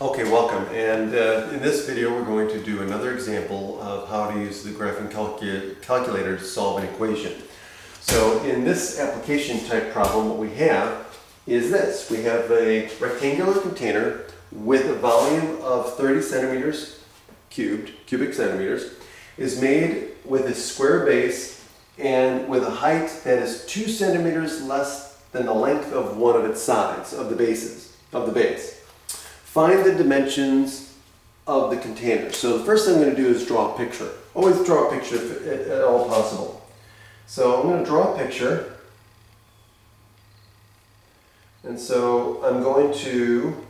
Okay, welcome. And in this video we're going to do another example of how to use the graphing calculator to solve an equation. So in this application type problem, what we have is this. We have a rectangular container with a volume of 30 centimeters cubic centimeters, is made with a square base and with a height that is 2 centimeters less than the length of one of its sides of the base. Find the dimensions of the container. So the first thing I'm going to do is draw a picture. Always draw a picture if at all possible. So I'm going to draw a picture. And so I'm going to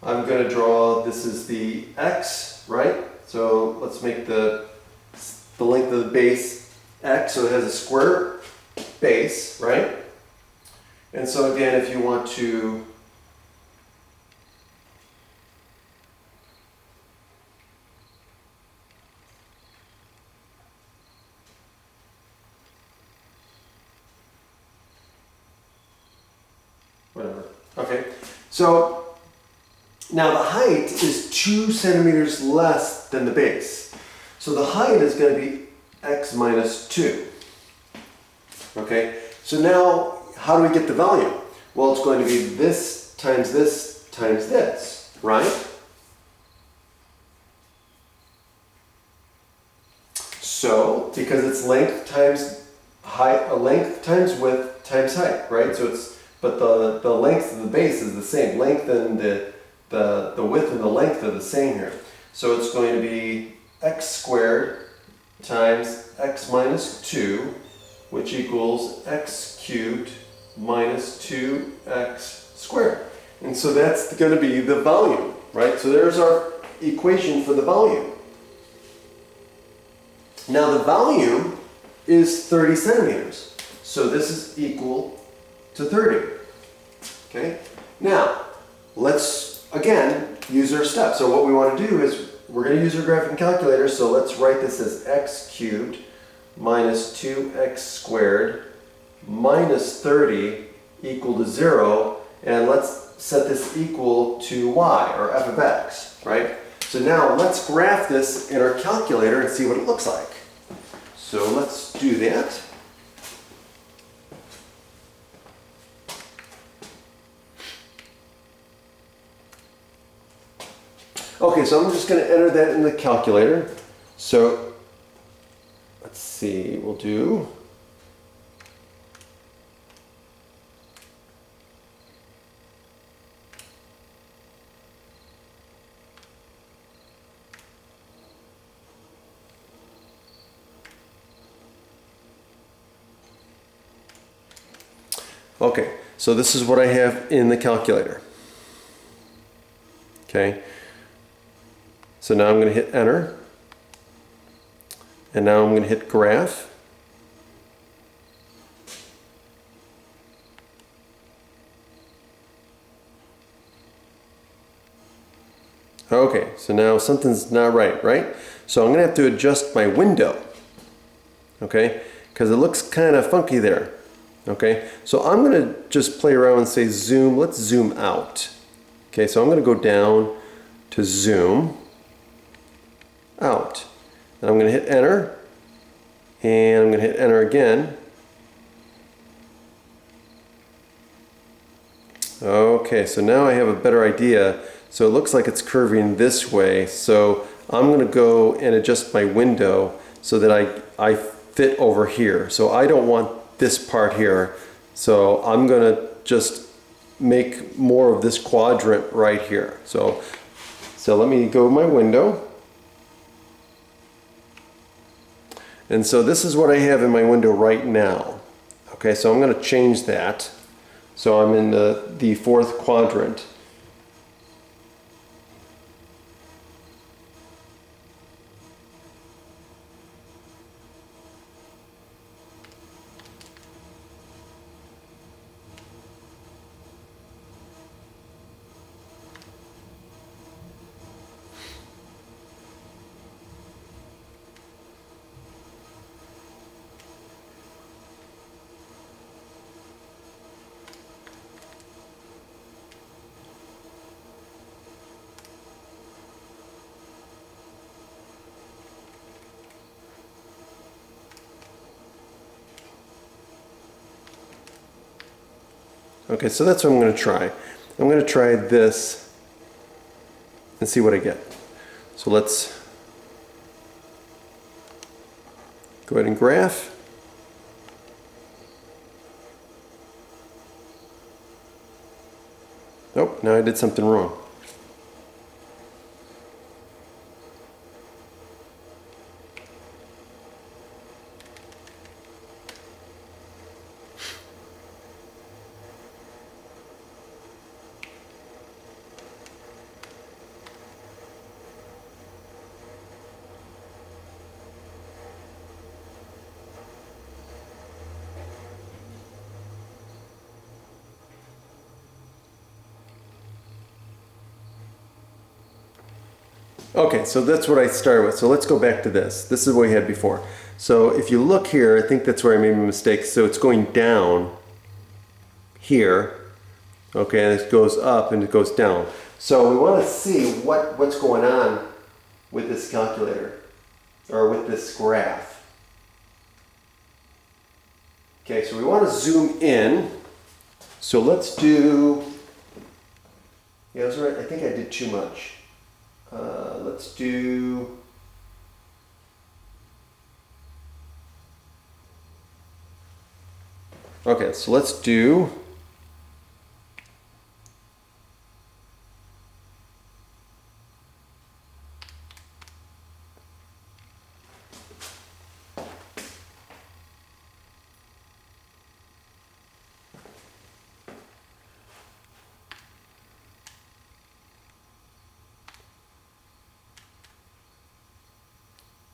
I'm going to draw, this is the X, right? So let's make the length of the base X, so it has a square base, right? And so again, if you want to whatever. Okay, so now the height is 2 centimeters less than the base. So the height is going to be x minus 2. Okay, so now how do we get the volume? Well, it's going to be this times this, right? So, because it's length times height, length times width times height, right? So it's, but the length of the base is the same. Length and the width and the length are the same here. So it's going to be x squared times x minus 2, which equals x cubed minus 2x squared. And so that's going to be the volume, right? So there's our equation for the volume. Now the volume is 30 centimeters. So this is equal to 30. Okay? Now, let's, again, use our steps. So what we want to do is, we're going to use our graphing calculator, so let's write this as x cubed minus 2x squared minus 30 equal to 0, and let's set this equal to y, or f of x, right? So now let's graph this in our calculator and see what it looks like. So let's do that. Okay, so I'm just going to enter that in the calculator. So let's see, we'll do okay, so this is what I have in the calculator. Okay. So now I'm going to hit enter, and now I'm going to hit graph. Okay, so now something's not right, right? So I'm going to have to adjust my window, okay, because it looks kind of funky there. Okay, so I'm going to just play around and say zoom. Let's zoom out. Okay, so I'm going to go down to zoom out. And I'm going to hit enter, and I'm going to hit enter again. Okay, so now I have a better idea. So it looks like it's curving this way. So I'm going to go and adjust my window so that I fit over here. So I don't want this part here. So I'm going to just make more of this quadrant right here. So let me go to my window. And so this is what I have in my window right now. Okay, so I'm going to change that. So I'm in the fourth quadrant. Okay, so that's what I'm going to try. I'm going to try this and see what I get. So let's go ahead and graph. Nope, now I did something wrong. Okay, so that's what I started with. So let's go back to this. This is what we had before. So if you look here, I think that's where I made my mistake. So it's going down here. Okay, and it goes up and it goes down. So we want to see what's going on with this calculator or with this graph. Okay, so we want to zoom in. So let's do, yeah, I was right. I think I did too much. Let's do, okay, so let's do,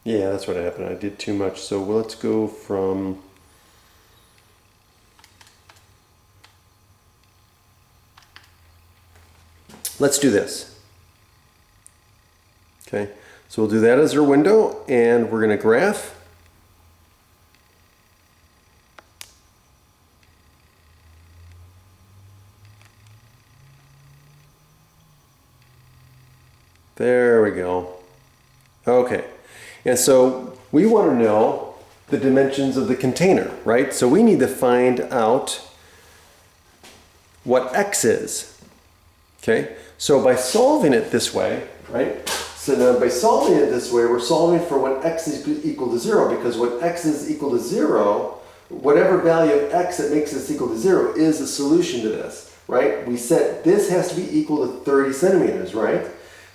yeah, that's what happened. I did too much. So let's go from, let's do this. Okay, so we'll do that as our window and we're going to graph. There we go. Okay. And so we want to know the dimensions of the container, right? So we need to find out what x is. Okay? So by solving it this way, right? So now by solving it this way, we're solving for when x is equal to 0, because when x is equal to 0, whatever value of x that makes this equal to 0 is a solution to this, right? We said this has to be equal to 30 centimeters, right?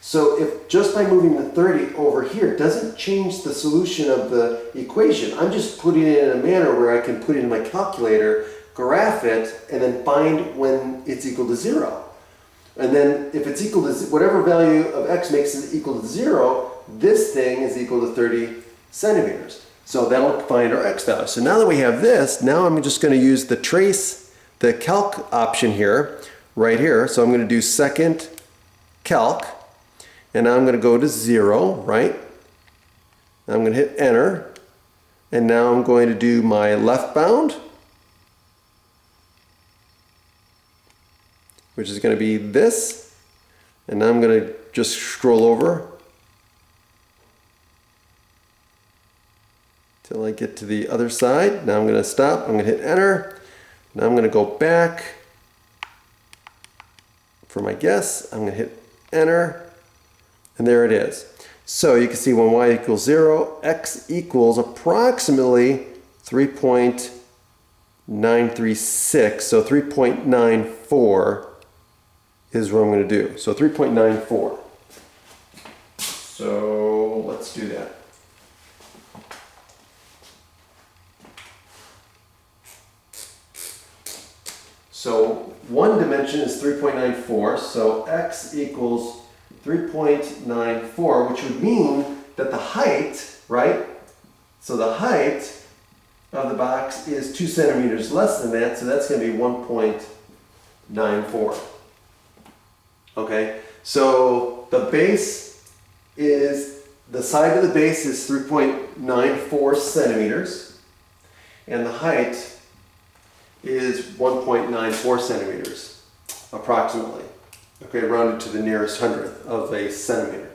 So if just by moving the 30 over here doesn't change the solution of the equation, I'm just putting it in a manner where I can put it in my calculator, graph it, and then find when it's equal to 0. And then if it's equal to whatever value of x makes it equal to 0, this thing is equal to 30 centimeters. So that'll find our x value. So now that we have this, now I'm just going to use the trace, the calc option here, right here. So I'm going to do second calc. And now I'm going to go to 0, right? I'm going to hit enter. And now I'm going to do my left bound, which is going to be this. And now I'm going to just scroll over till I get to the other side. Now I'm going to stop. I'm going to hit enter. Now I'm going to go back for my guess. I'm going to hit enter. And there it is. So you can see when y equals 0, x equals approximately 3.936. So 3.94 is what I'm going to do. So 3.94. So let's do that. So one dimension is 3.94. So x equals 3.94, which would mean that the height, right? So the height of the box is 2 centimeters less than that, so that's going to be 1.94. Okay, so the base is, the side of the base is 3.94 centimeters, and the height is 1.94 centimeters, approximately. Okay, rounded to the nearest hundredth of a centimeter.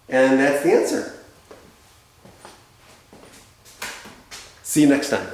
And that's the answer. See you next time.